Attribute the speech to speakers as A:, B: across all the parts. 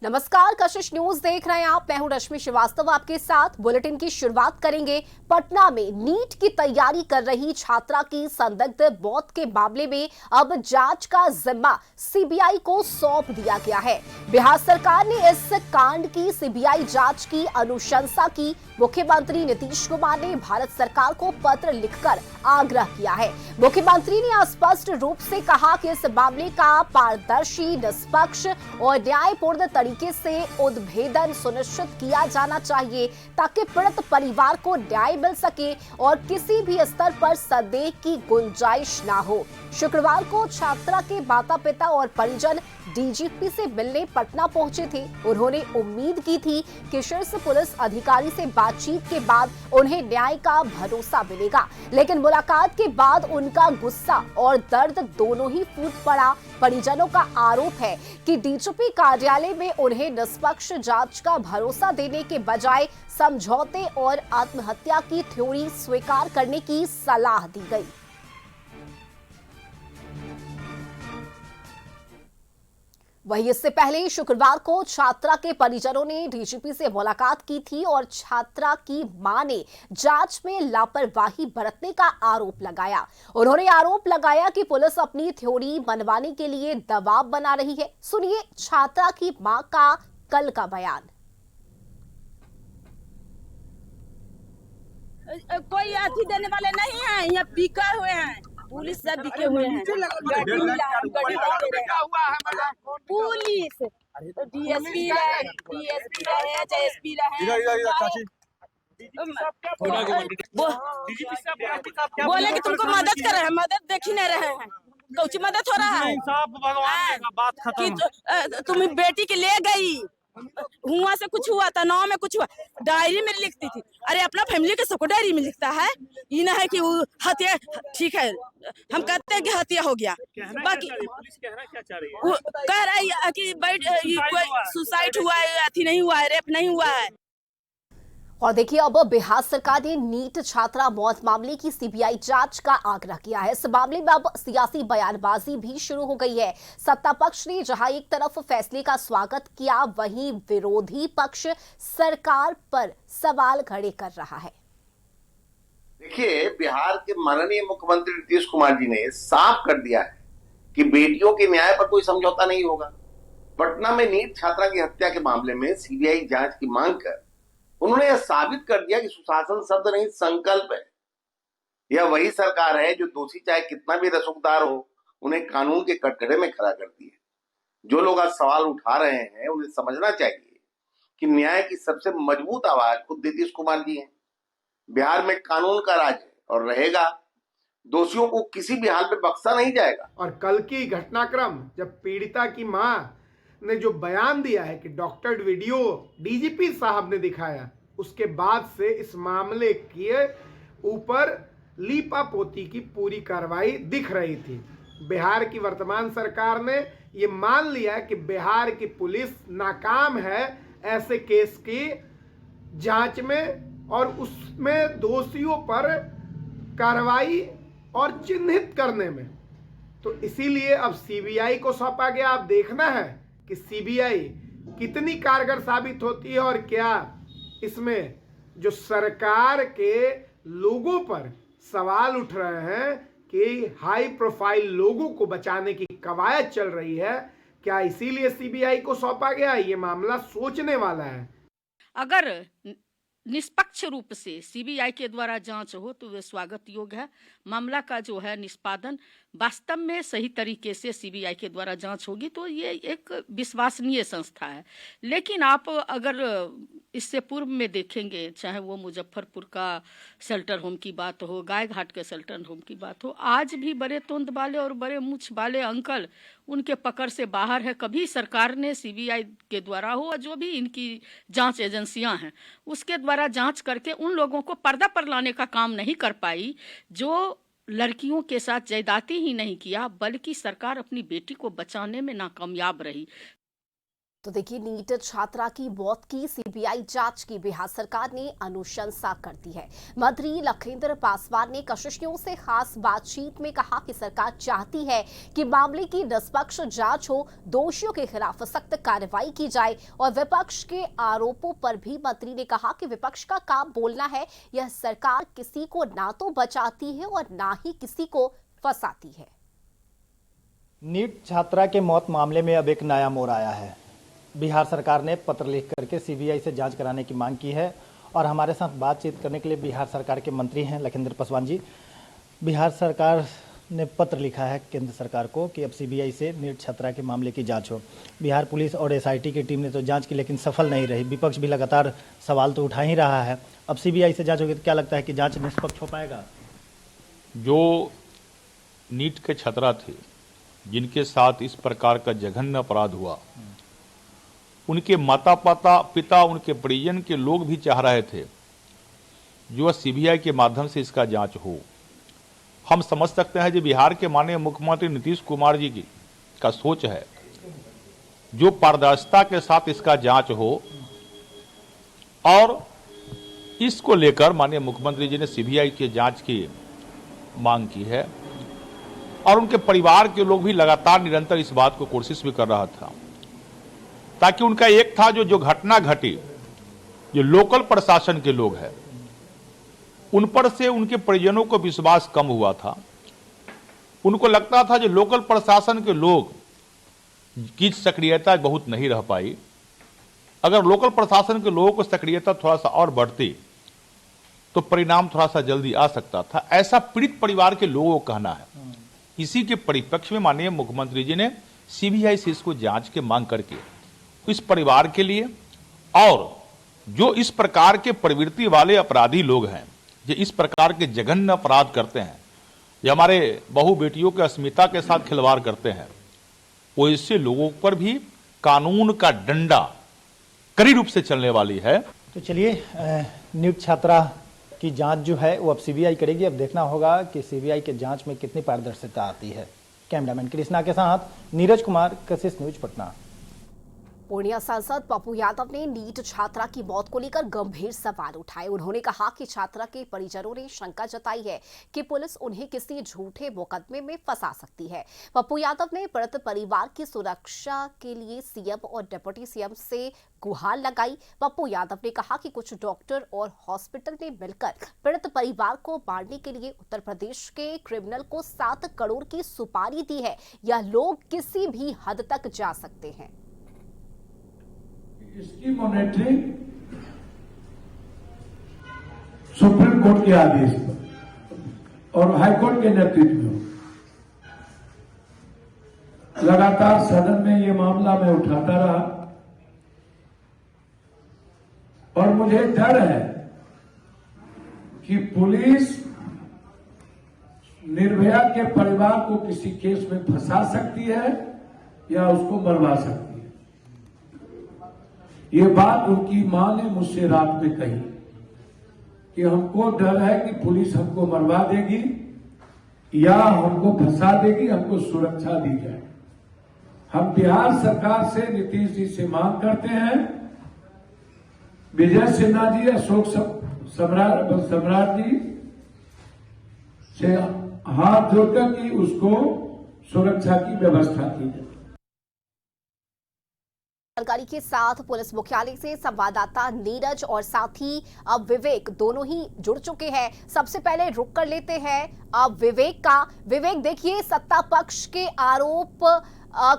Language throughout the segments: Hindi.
A: नमस्कार, कशिश न्यूज देख रहे हैं आप। मैं हूं रश्मि श्रीवास्तव आपके साथ। बुलेटिन की शुरुआत करेंगे। पटना में नीट की तैयारी कर रही छात्रा की संदिग्ध मौत के मामले में अब जांच का जिम्मा सीबीआई को सौंप दिया गया है। बिहार सरकार ने इस कांड की सीबीआई जांच की अनुशंसा की। मुख्यमंत्री नीतीश कुमार ने भारत सरकार को पत्र लिखकर आग्रह किया है। मुख्यमंत्री ने स्पष्ट रूप से कहा कि इस मामले का पारदर्शी, निष्पक्ष और न्यायपूर्ण तरीके से उद्भेदन सुनिश्चित किया जाना चाहिए ताकि पीड़ित परिवार को न्याय मिल सके और किसी भी स्तर पर संदेह की गुंजाइश ना हो। शुक्रवार को छात्रा के माता पिता और परिजन डीजीपी से मिलने पटना पहुंचे थे। उन्होंने उम्मीद की थी कि शीर्ष पुलिस अधिकारी से बातचीत के बाद उन्हें न्याय का भरोसा मिलेगा, लेकिन मुलाकात के बाद उनका गुस्सा और दर्द दोनों ही फूट पड़ा। परिजनों का आरोप है कि डीजीपी कार्यालय में उन्हें निष्पक्ष जांच का भरोसा देने के बजाय समझौते और आत्महत्या की थ्योरी स्वीकार करने की सलाह दी गई। वहीं इससे पहले शुक्रवार को छात्रा के परिजनों ने डीजीपी से मुलाकात की थी और छात्रा की मां ने जांच में लापरवाही बरतने का आरोप लगाया। उन्होंने आरोप लगाया कि पुलिस अपनी थ्योरी मनवाने के लिए दबाव बना रही है। सुनिए छात्रा की मां का कल का बयान।
B: कोई अथी देने वाले नहीं है, यहाँ बिका हुए हैं, पुलिस सब बिके हुए हैं। गाड़ी मिला, गाड़ी नहीं दे रहे हैं। पुलिस डीएसपी रहे, एसपी रहे, बोले कि तुमको मदद कर रहे हैं, मदद देख ही नहीं रहे हैं। कुछ मदद हो रहा है? भगवान का बात खत्म। तुम बेटी के ले गई, हुआ से कुछ हुआ था, नाव में कुछ हुआ, डायरी में लिखती थी। अरे अपना फैमिली के सबको डायरी में लिखता है। ये ना है कि वो हत्या, ठीक है हम कहते हैं कि हत्या हो गया, बाकी पुलिस क्या चाह रही है? कह रही है कि कोई सुसाइड हुआ है, अथी नहीं हुआ है, रेप नहीं हुआ है।
A: और देखिए, अब बिहार सरकार ने नीट छात्रा मौत मामले की सीबीआई जांच का आग्रह किया है। इस मामले में अब सियासी बयानबाजी भी शुरू हो गई है। सत्ता पक्ष ने जहां एक तरफ फैसले का स्वागत किया, वहीं विरोधी पक्ष सरकार पर सवाल खड़े कर रहा है।
C: देखिए, बिहार के माननीय मुख्यमंत्री नीतीश कुमार जी ने साफ कर दिया है कि बेटियों के न्याय पर कोई समझौता नहीं होगा। पटना में नीट छात्रा की हत्या के मामले में सीबीआई जांच की मांग कर उन्होंने यह साबित कर दिया कि सुशासन शब्द नहीं, संकल्प है। यह वही सरकार है जो दोषी चाहे कितना भी रसूखदार हो, उन्हें कानून के कटघरे में खड़ा करती है। जो लोग आज सवाल उठा रहे हैं, उन्हें समझना चाहिए कि न्याय की सबसे मजबूत आवाज खुद नीतीश कुमार जी हैं। बिहार में कानून का राज है और रहेगा। दोषियों को किसी भी हाल पे बख्शा नहीं जाएगा।
D: और कल की घटनाक्रम, जब पीड़िता की मां ने जो बयान दिया है कि डॉक्टर्ड वीडियो डीजीपी साहब ने दिखाया, उसके बाद से इस मामले के ऊपर लीपापोती की पूरी कार्रवाई दिख रही थी। बिहार की वर्तमान सरकार ने ये मान लिया कि बिहार की पुलिस नाकाम है ऐसे केस की जांच में और उसमें दोषियों पर कार्रवाई और चिन्हित करने में। तो इसीलिए अब सीबीआई को सौंपा गया। अब देखना है कि सीबीआई कितनी कारगर साबित होती है और क्या इसमें जो सरकार के लोगों पर सवाल उठ रहे हैं कि हाई प्रोफाइल लोगों को बचाने की कवायद चल रही है, क्या इसीलिए सीबीआई को सौंपा गया? ये मामला सोचने वाला है।
E: अगर निष्पक्ष रूप से सीबीआई के द्वारा जांच हो तो वे स्वागत योग्य है। मामला का जो है निष्पादन वास्तव में सही तरीके से सीबीआई के द्वारा जांच होगी तो ये एक विश्वसनीय संस्था है। लेकिन आप अगर इससे पूर्व में देखेंगे, चाहे वो मुजफ्फरपुर का शेल्टर होम की बात हो, गाय घाट के शेल्टर होम की बात हो, आज भी बड़े तोंद वाले और बड़े मूछ वाले अंकल उनके पकड़ से बाहर है। कभी सरकार ने सीबीआई के द्वारा हो, जो भी इनकी जांच एजेंसियां हैं उसके द्वारा जांच करके उन लोगों को पर्दा पर लाने का काम नहीं कर पाई जो लड़कियों के साथ ज्यादती ही नहीं किया, बल्कि सरकार अपनी बेटी को बचाने में नाकामयाब रही।
A: तो देखिए, नीट छात्रा की मौत की सीबीआई जांच की बिहार सरकार ने अनुशंसा कर दी है। मंत्री लखिंदर पासवान ने कशिशों से खास बातचीत में कहा कि सरकार चाहती है कि मामले की निष्पक्ष जांच हो, दोषियों के खिलाफ सख्त कार्रवाई की जाए। और विपक्ष के आरोपों पर भी मंत्री ने कहा कि विपक्ष का काम बोलना है। यह सरकार किसी को ना तो बचाती है और ना ही किसी को फंसाती है।
F: नीट छात्रा के मौत मामले में अब एक नया मोड़ आया है। बिहार सरकार ने पत्र लिख करके सीबीआई से जांच कराने की मांग की है और हमारे साथ बातचीत करने के लिए बिहार सरकार के मंत्री हैं लखिंदर पासवान जी। बिहार सरकार ने पत्र लिखा है केंद्र सरकार को कि अब सीबीआई से नीट छात्रा के मामले की जांच हो। बिहार पुलिस और एसआईटी की टीम ने तो जांच की लेकिन सफल नहीं रही। विपक्ष भी लगातार सवाल तो उठा ही रहा है। अब सीबीआई से जांच होगी तो क्या लगता है कि जांच निष्पक्ष हो पाएगा?
G: जो नीट के छात्रा थे जिनके साथ इस प्रकार का जघन्य अपराध हुआ, उनके माता पिता उनके परिजन के लोग भी चाह रहे थे जो सीबीआई के माध्यम से इसका जांच हो। हम समझ सकते हैं जो बिहार के माननीय मुख्यमंत्री नीतीश कुमार जी की का सोच है, जो पारदर्शिता के साथ इसका जांच हो, और इसको लेकर माननीय मुख्यमंत्री जी ने सीबीआई के जांच की मांग की है। और उनके परिवार के लोग भी लगातार निरंतर इस बात को कोशिश भी कर रहा था, ताकि उनका एक था जो घटना घटी, जो लोकल प्रशासन के लोग हैं उन पर से उनके परिजनों को विश्वास कम हुआ था। उनको लगता था जो लोकल प्रशासन के लोग की सक्रियता बहुत नहीं रह पाई। अगर लोकल प्रशासन के लोगों को सक्रियता थोड़ा सा और बढ़ती तो परिणाम थोड़ा सा जल्दी आ सकता था, ऐसा पीड़ित परिवार के लोगों को कहना है। इसी के परिप्रेक्ष्य में माननीय मुख्यमंत्री जी ने सीबीआई से इसको जांच के मांग करके इस परिवार के लिए, और जो इस प्रकार के प्रवृत्ति वाले अपराधी लोग हैं, जो इस प्रकार के जघन्य अपराध करते हैं, जो हमारे बहु बेटियों के अस्मिता के साथ खिलवाड़ करते हैं, वो ऐसे लोगों पर भी कानून का डंडा कड़ी रूप से चलने वाली है।
F: तो चलिए, नीट छात्रा की जांच जो है वो अब सीबीआई करेगी। अब देखना होगा कि सीबीआई के जांच में कितनी पारदर्शिता आती है। कैमरामैन कृष्णा के साथ नीरज कुमार, कशिश न्यूज, पटना।
A: पूर्णिया सांसद पप्पू यादव ने नीट छात्रा की मौत को लेकर गंभीर सवाल उठाए। उन्होंने कहा कि छात्रा के परिजनों ने शंका जताई है कि पुलिस उन्हें किसी झूठे मुकदमे में फंसा सकती है। पप्पू यादव ने पीड़ित परिवार की सुरक्षा के लिए सीएम और डिप्टी सीएम से गुहार लगाई। पप्पू यादव ने कहा कि कुछ डॉक्टर और हॉस्पिटल ने मिलकर पीड़ित परिवार को मारने के लिए उत्तर प्रदेश के क्रिमिनल को 7 करोड़ की सुपारी दी है। यह लोग किसी भी हद तक जा सकते हैं।
H: इसकी मॉनिटरिंग सुप्रीम कोर्ट के आदेश पर और हाईकोर्ट के नेतृत्व में लगातार सदन में ये मामला मैं उठाता रहा, और मुझे डर है कि पुलिस निर्भया के परिवार को किसी केस में फंसा सकती है या उसको मरवा सकती है। ये बात उनकी मां ने मुझसे रात में कही कि हमको डर है कि पुलिस हमको मरवा देगी या हमको फंसा देगी, हमको सुरक्षा दी जाए। हम बिहार सरकार से, नीतीश जी से मांग करते हैं, विजय सिन्हा जी, अशोक सम्राट जी से हाथ जोड़कर कि उसको सुरक्षा की व्यवस्था की जाए।
A: जानकारी के साथ पुलिस मुख्यालय से संवाददाता नीरज और साथी अब विवेक दोनों ही जुड़ चुके हैं। सबसे पहले रुक कर लेते हैं अब विवेक का। विवेक, देखिए, सत्ता पक्ष के आरोप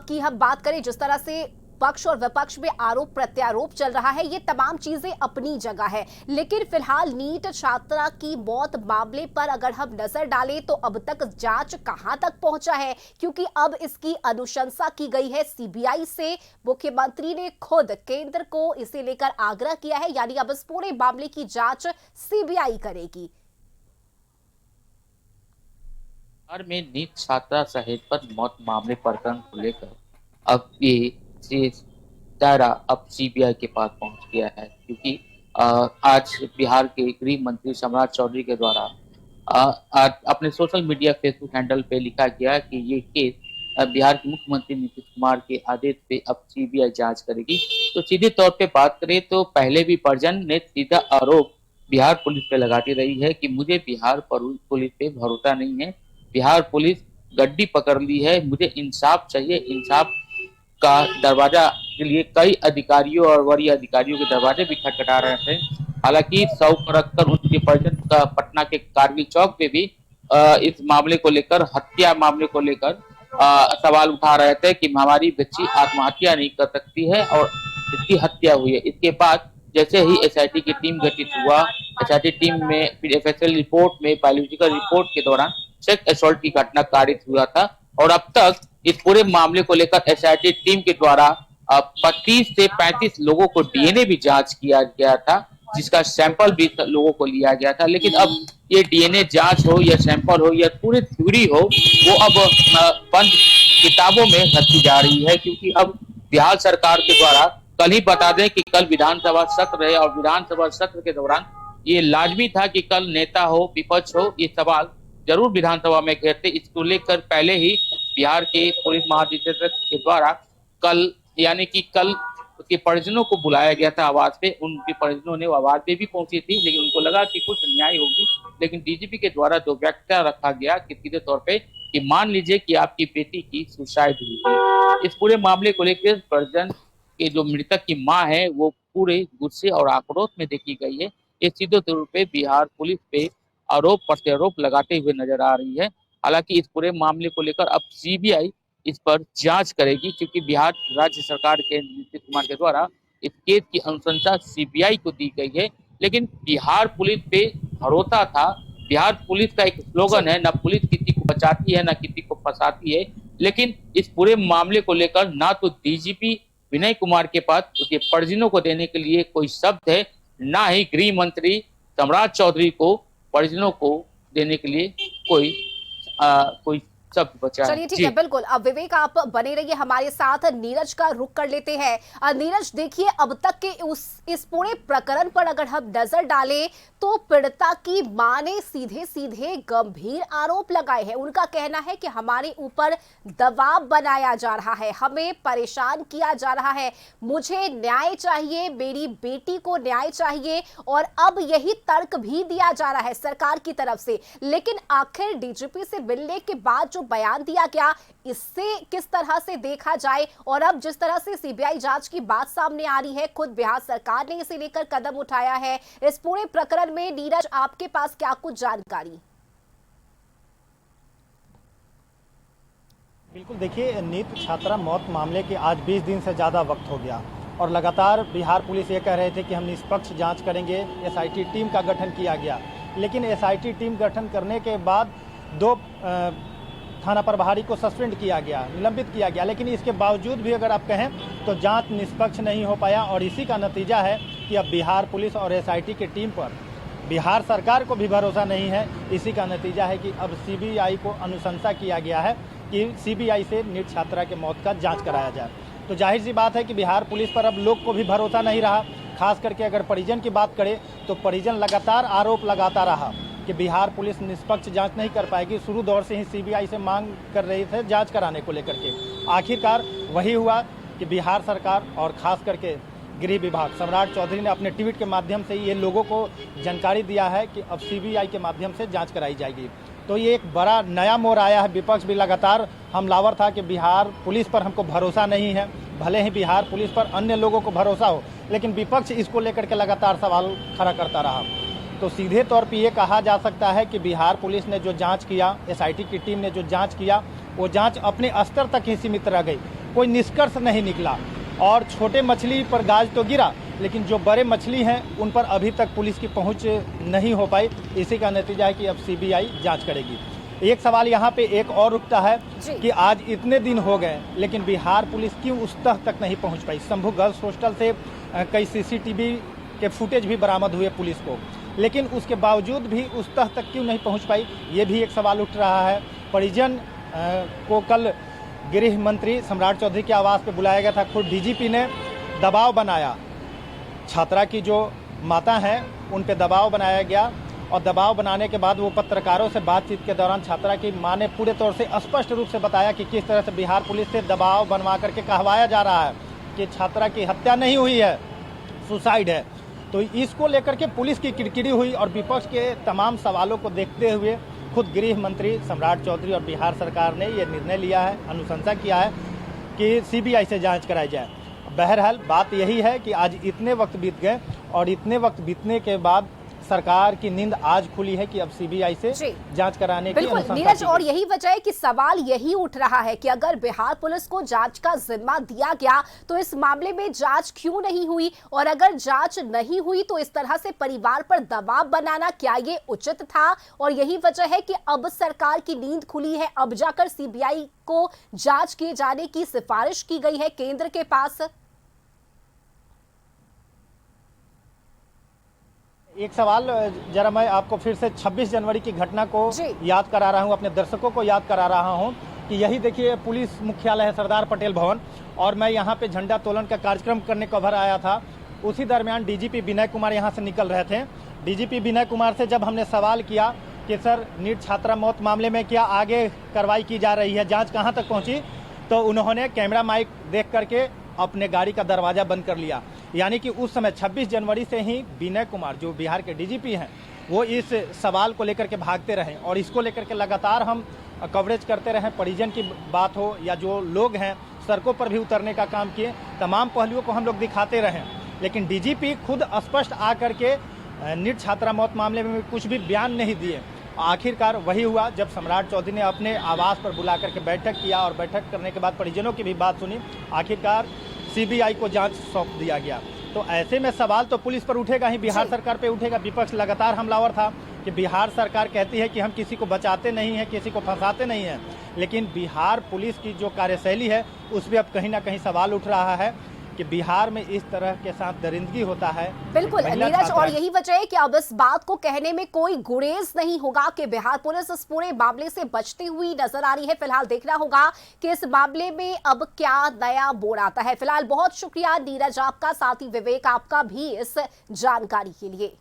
A: की हम बात करें, जिस तरह से पक्ष और विपक्ष में आरोप प्रत्यारोप चल रहा है, ये तमाम चीजें अपनी जगह है, लेकिन फिलहाल नीट छात्रा की मौत मामले पर अगर हम नजर डालें तो अब तक जांच कहां तक पहुंचा है, क्योंकि अब इसकी अनुशंसा की गई है सीबीआई से। मुख्यमंत्री ने खुद केंद्र को इसे लेकर आग्रह किया है, यानी अब इस पूरे मामले की जांच सीबीआई करेगी।
I: बिहार में नीट छात्रा सहित पर मौत मामले प्रकरण को लेकर अब ये दायरा अब सीबीआई के पास पहुंच गया है, क्योंकि आज बिहार के गृह मंत्री सम्राट चौधरी के द्वारा अपने सोशल मीडिया फेसबुक हैंडल पे लिखा गया कि ये केस बिहार के मुख्यमंत्री नीतीश कुमार के आदेश पे अब सीबीआई जांच करेगी। तो सीधे तौर पे बात करें तो पहले भी परिजन ने सीधा आरोप बिहार पुलिस पे लगाती रही है कि मुझे बिहार पुलिस पे भरोसा नहीं है, बिहार पुलिस गड्डी पकड़ ली है, मुझे इंसाफ चाहिए। इंसाफ का दरवाजा के लिए कई अधिकारियों और वरीय अधिकारियों के दरवाजे भी खटखटा रहे थे। हालांकि सौ रखकर उनके परिजन का पटना के कारगिल चौक पे भी इस मामले को लेकर, हत्या मामले को लेकर सवाल उठा रहे थे कि हमारी बच्ची आत्महत्या नहीं कर सकती है और इसकी हत्या हुई है। इसके बाद जैसे ही एसआईटी की टीम गठित हुआ, एसआईटी टीम में फिर एफएसएल रिपोर्ट में बायोलॉजिकल रिपोर्ट के दौरान सेक्स असॉल्ट की घटना कारित हुआ था और अब तक इस पूरे मामले को लेकर एसआईटी टीम के द्वारा 25 से 35 लोगों को डीएनए भी जांच किया गया था, जिसका सैंपल भी लोगों को लिया गया था। लेकिन अब ये डीएनए जांच हो या सैंपल हो या पूरी थ्योरी हो, वो अब बंद किताबों में रखी जा रही है, क्योंकि अब बिहार सरकार के द्वारा कल ही बता दें कि कल विधानसभा सत्र है और विधानसभा सत्र के दौरान ये लाजमी था कि कल नेता हो विपक्ष हो ये सवाल जरूर विधानसभा में घेरते। इसको लेकर पहले ही बिहार के पुलिस महानिदेशक के द्वारा कल यानी कि कल उसके परिजनों को बुलाया गया था आवाज पे। उनके परिजनों ने आवाज पे भी पहुंची थी, लेकिन उनको लगा कि कुछ अन्याय होगी। लेकिन डीजीपी के द्वारा जो व्याख्या रखा गया कि सीधे तौर पे कि मान लीजिए कि आपकी बेटी की सुसाइड हुई है, इस पूरे मामले को लेकर परिजन के जो मृतक की मां है वो पूरे गुस्से और आक्रोश में देखी गई है। ये सीधे तौर पे बिहार पुलिस पे आरोप प्रत्यारोप लगाते हुए नजर आ रही है। हालांकि इस पूरे मामले को लेकर अब सीबीआई इस पर जांच करेगी, क्योंकि बिहार राज्य सरकार के नीतीश कुमार के द्वारा इस केस की अनुशंसा सीबीआई को दी गई है। लेकिन बिहार पुलिस पे भरोसा था। बिहार पुलिस का एक स्लोगन है, न पुलिस किसी को बचाती है न किसी को फंसाती है। लेकिन इस पूरे मामले को लेकर ना तो डीजीपी विनय कुमार के पास उसके परिजनों को देने के लिए कोई शब्द है, ना ही गृह मंत्री सम्राट चौधरी को परिजनों को देने के लिए कोई शब्द बचा है।
A: चलिए ठीक है, बिल्कुल। अब विवेक आप बने रहिए हमारे साथ, नीरज का रुख कर लेते हैं। नीरज देखिए, अब तक के इस पूरे प्रकरण पर अगर हम नजर डालें तो पीड़िता की मां ने सीधे सीधे गंभीर आरोप लगाए हैं। उनका कहना है कि हमारे ऊपर दबाव बनाया जा रहा है, हमें परेशान किया जा रहा है, मुझे न्याय चाहिए, मेरी बेटी को न्याय चाहिए। और अब यही तर्क भी दिया जा रहा है सरकार की तरफ से। लेकिन आखिर डीजीपी से मिलने के बाद जो बयान दिया गया, इससे किस तरह से देखा जाए? और अब जिस तरह से सीबीआई जांच की बात सामने आ रही है, खुद बिहार सरकार ने इसे लेकर कदम उठाया है, इस पूरे प्रकरण में नीरज आपके पास क्या कुछ जानकारी?
F: बिल्कुल, देखिए, नीट छात्रा मौत मामले के आज 20 दिन से ज़्यादा वक्त हो गया और लगातार बिहार पुलिस ये कह रहे थे कि हम निष्पक्ष जांच करेंगे। एसआईटी टीम का गठन किया गया, लेकिन एसआईटी टीम गठन करने के बाद 2 थाना प्रभारी को सस्पेंड किया गया, निलंबित किया गया। लेकिन इसके बावजूद भी अगर आप कहें तो जांच निष्पक्ष नहीं हो पाया और इसी का नतीजा है कि अब बिहार पुलिस और एसआईटी की टीम पर बिहार सरकार को भी भरोसा नहीं है। इसी का नतीजा है कि अब सीबीआई को अनुशंसा किया गया है कि सीबीआई से नीट छात्रा के मौत का जांच कराया जाए। तो जाहिर सी बात है कि बिहार पुलिस पर अब लोग को भी भरोसा नहीं रहा। खास करके अगर परिजन की बात करें तो परिजन लगातार आरोप लगाता रहा कि बिहार पुलिस निष्पक्ष जांच नहीं कर पाएगी। शुरू दौर से ही सीबीआई से मांग कर रहे थे जांच कराने को लेकर के। आखिरकार वही हुआ कि बिहार सरकार और खास करके गृह विभाग सम्राट चौधरी ने अपने ट्वीट के माध्यम से ये लोगों को जानकारी दिया है कि अब सीबीआई के माध्यम से जांच कराई जाएगी। तो ये एक बड़ा नया मोड़ आया है। विपक्ष भी लगातार हमलावर था कि बिहार पुलिस पर हमको भरोसा नहीं है। भले ही बिहार पुलिस पर अन्य लोगों को भरोसा हो, लेकिन विपक्ष इसको लेकर के लगातार सवाल खड़ा करता रहा। तो सीधे तौर पे ये कहा जा सकता है कि बिहार पुलिस ने जो जांच किया, एसआईटी की टीम ने जो जांच किया, वो जांच अपने स्तर तक ही सीमित रह गई, कोई निष्कर्ष नहीं निकला। और छोटे मछली पर गाज तो गिरा, लेकिन जो बड़े मछली हैं उन पर अभी तक पुलिस की पहुंच नहीं हो पाई। इसी का नतीजा है कि अब सीबीआई जांच करेगी। एक सवाल यहाँ पे एक और उठता है कि आज इतने दिन हो गए, लेकिन बिहार पुलिस क्यों उस तह तक नहीं पहुँच पाई? शंभू गर्ल्स हॉस्टल से कई सीसीटीवी के फुटेज भी बरामद हुए पुलिस को, लेकिन उसके बावजूद भी उस तह तक क्यों नहीं पहुंच पाई? ये भी एक सवाल उठ रहा है। परिजन को कल गृह मंत्री सम्राट चौधरी के आवास पे बुलाया गया था। खुद डीजीपी ने दबाव बनाया, छात्रा की जो माता हैं उन पे दबाव बनाया गया और दबाव बनाने के बाद वो पत्रकारों से बातचीत के दौरान छात्रा की मां ने पूरे तौर से स्पष्ट रूप से बताया कि किस तरह से बिहार पुलिस से दबाव बनवा करके कहवाया जा रहा है कि छात्रा की हत्या नहीं हुई है, सुसाइड है। तो इसको लेकर के पुलिस की किरकिरी हुई और विपक्ष के तमाम सवालों को देखते हुए खुद गृह मंत्री सम्राट चौधरी और बिहार सरकार ने ये निर्णय लिया है, अनुशंसा किया है कि सीबीआई से जांच कराई जाए। बहरहाल बात यही है कि आज इतने वक्त बीत गए और इतने वक्त बीतने के बाद सरकार की नींद आज खुली है कि अब सीबीआई से जांच कराने की
A: बिल्कुल नीरज, और यही वजह है कि सवाल यही उठ रहा है कि अगर बिहार पुलिस को जांच का जिम्मा दिया गया तो इस मामले में जांच क्यों नहीं हुई, और अगर जांच नहीं हुई तो इस तरह से परिवार पर दबाव बनाना क्या ये उचित था। और यही वजह है कि अब सरकार की नींद खुली है, अब जाकर सीबीआई को जांच किए जाने की सिफारिश की गई है केंद्र के पास।
F: एक सवाल जरा मैं आपको फिर से 26 जनवरी की घटना को याद करा रहा हूं, अपने दर्शकों को याद करा रहा हूं कि यही देखिए पुलिस मुख्यालय है सरदार पटेल भवन, और मैं यहां पे झंडा तोलन का कार्यक्रम करने कवर आया था। उसी दरमियान डीजीपी विनय कुमार यहां से निकल रहे थे। डीजीपी विनय कुमार से जब हमने सवाल किया कि सर नीट छात्रा मौत मामले में क्या आगे कार्रवाई की जा रही है, जाँच कहाँ तक पहुँची, तो उन्होंने कैमरा माइक देख करके अपने गाड़ी का दरवाज़ा बंद कर लिया। यानी कि उस समय 26 जनवरी से ही विनय कुमार जो बिहार के डीजीपी हैं वो इस सवाल को लेकर के भागते रहे और इसको लेकर के लगातार हम कवरेज करते रहे। परिजन की बात हो या जो लोग हैं सड़कों पर भी उतरने का काम किए, तमाम पहलुओं को हम लोग दिखाते रहे, लेकिन डीजीपी खुद स्पष्ट आकर के नीट छात्रा मौत मामले में कुछ भी बयान नहीं दिए। आखिरकार वही हुआ जब सम्राट चौधरी ने अपने आवास पर बुला करके बैठक किया और बैठक करने के बाद परिजनों की भी बात सुनी। आखिरकार सीबीआई को जांच सौंप दिया गया। तो ऐसे में सवाल तो पुलिस पर उठेगा ही, बिहार सरकार पे उठेगा। विपक्ष लगातार हमलावर था कि बिहार सरकार कहती है कि हम किसी को बचाते नहीं हैं, किसी को फंसाते नहीं हैं, लेकिन बिहार पुलिस की जो कार्यशैली है उस पर अब कहीं ना कहीं सवाल उठ रहा है कि बिहार में इस तरह के साथ दरिंदगी होता है।
A: बिल्कुल नीरज, और यही वजह है कि अब इस बात को कहने में कोई गुरेज नहीं होगा कि बिहार पुलिस इस पूरे मामले से बचती हुई नजर आ रही है। फिलहाल देखना होगा कि इस मामले में अब क्या नया मोड़ आता है। फिलहाल बहुत शुक्रिया नीरज आपका, साथ ही विवेक आपका भी इस जानकारी के लिए।